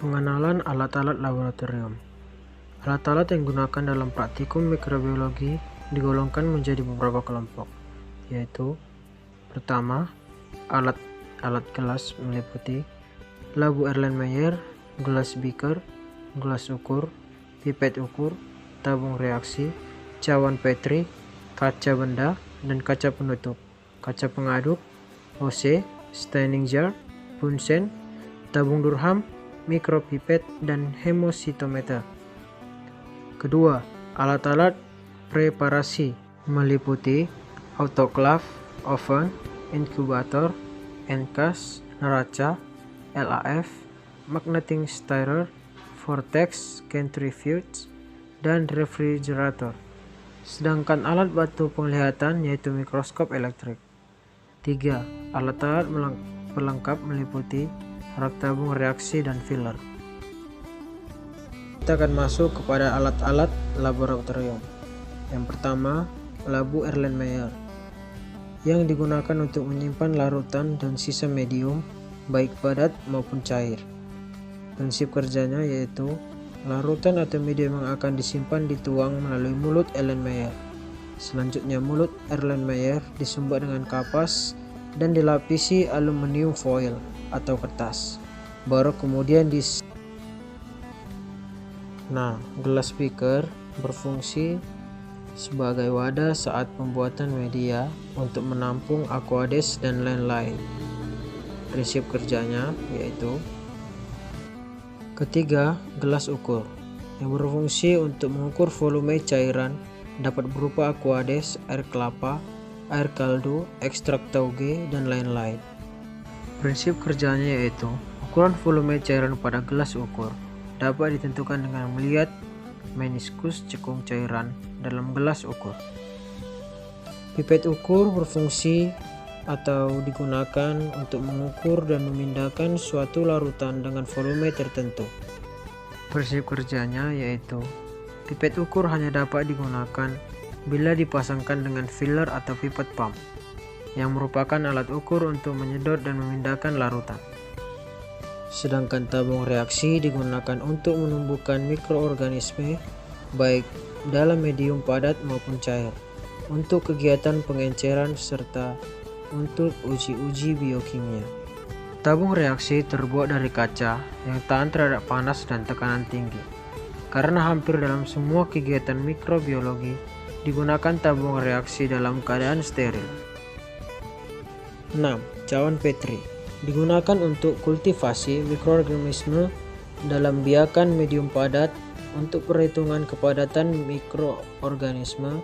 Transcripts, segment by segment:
Pengenalan alat-alat laboratorium. Alat-alat yang digunakan dalam praktikum mikrobiologi digolongkan menjadi beberapa kelompok, yaitu pertama, alat gelas meliputi labu Erlenmeyer, gelas beaker, gelas ukur, pipet ukur, tabung reaksi, cawan Petri, kaca benda, dan kaca penutup, kaca pengaduk, OC, staining jar, Bunsen, tabung Durham, mikropipet, dan hemositometer. Kedua, alat-alat preparasi meliputi autoclave, oven, inkubator, enkas, neraca, LAF, magnetic stirrer, vortex, centrifuge, dan refrigerator. Sedangkan alat bantu penglihatan yaitu mikroskop elektrik. 3. Alat-alat pelengkap meliputi rak tabung reaksi dan filler. Kita akan masuk kepada alat-alat laboratorium. Yang pertama, labu Erlenmeyer yang digunakan untuk menyimpan larutan dan sisa medium baik padat maupun cair. Prinsip kerjanya yaitu larutan atau medium yang akan disimpan dituang melalui mulut Erlenmeyer. Selanjutnya mulut Erlenmeyer disumbat dengan kapas dan dilapisi aluminium foil atau kertas, baru kemudian gelas beaker berfungsi sebagai wadah saat pembuatan media untuk menampung aqueous dan lain-lain. Prinsip kerjanya yaitu ketiga, gelas ukur yang berfungsi untuk mengukur volume cairan, dapat berupa aqueous, air kelapa, air kaldu, ekstrak tauge, dan lain-lain. Prinsip kerjanya yaitu ukuran volume cairan pada gelas ukur dapat ditentukan dengan melihat meniskus cekung cairan dalam gelas ukur. Pipet ukur berfungsi atau digunakan untuk mengukur dan memindahkan suatu larutan dengan volume tertentu. Prinsip kerjanya yaitu pipet ukur hanya dapat digunakan bila dipasangkan dengan filler atau pipet pump, yang merupakan alat ukur untuk menyedot dan memindahkan larutan. Sedangkan tabung reaksi digunakan untuk menumbuhkan mikroorganisme baik dalam medium padat maupun cair, untuk kegiatan pengenceran serta untuk uji-uji biokimia. Tabung reaksi terbuat dari kaca yang tahan terhadap panas dan tekanan tinggi. Karena hampir dalam semua kegiatan mikrobiologi digunakan tabung reaksi dalam keadaan steril. 6. Cawan Petri digunakan untuk kultivasi mikroorganisme dalam biakan medium padat untuk perhitungan kepadatan mikroorganisme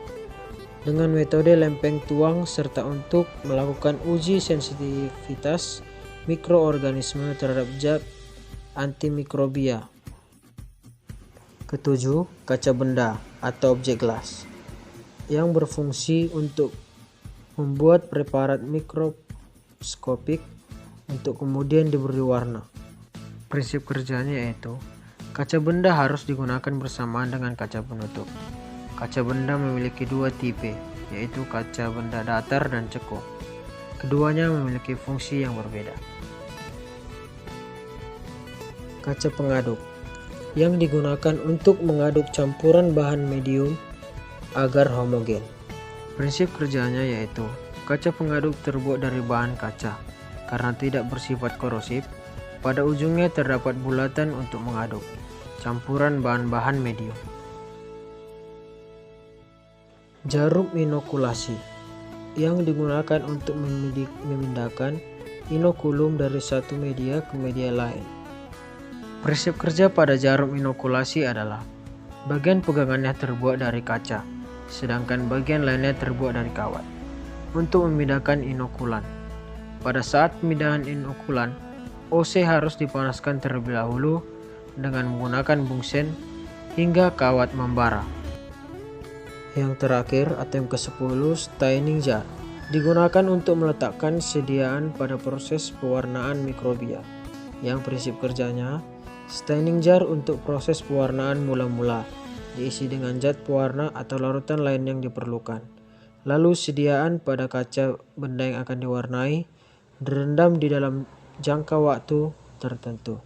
dengan metode lempeng tuang serta untuk melakukan uji sensitivitas mikroorganisme terhadap zat antimikrobia. Ketujuh, kaca benda atau objek gelas yang berfungsi untuk membuat preparat mikroskopik untuk kemudian diberi warna. Prinsip kerjanya yaitu kaca benda harus digunakan bersamaan dengan kaca penutup. Kaca benda memiliki dua tipe, yaitu kaca benda datar dan cekung. Keduanya memiliki fungsi yang berbeda. Kaca pengaduk yang digunakan untuk mengaduk campuran bahan medium agar homogen. Prinsip kerjanya yaitu kaca pengaduk terbuat dari bahan kaca. Karena tidak bersifat korosif, pada ujungnya terdapat bulatan untuk mengaduk campuran bahan-bahan medium. Jarum inokulasi yang digunakan untuk memindahkan inokulum dari satu media ke media lain. Prinsip kerja pada jarum inokulasi adalah bagian pegangannya terbuat dari kaca, sedangkan bagian lainnya terbuat dari kawat. Untuk memindahkan inokulan, pada saat pemindahan inokulan, OC harus dipanaskan terlebih dahulu dengan menggunakan Bunsen hingga kawat membara. Yang terakhir atau yang ke-10, staining jar digunakan untuk meletakkan sediaan pada proses pewarnaan mikrobia. Yang prinsip kerjanya, staining jar untuk proses pewarnaan mula-mula diisi dengan zat pewarna atau larutan lain yang diperlukan. Lalu sediaan pada kaca benda yang akan diwarnai direndam di dalam jangka waktu tertentu.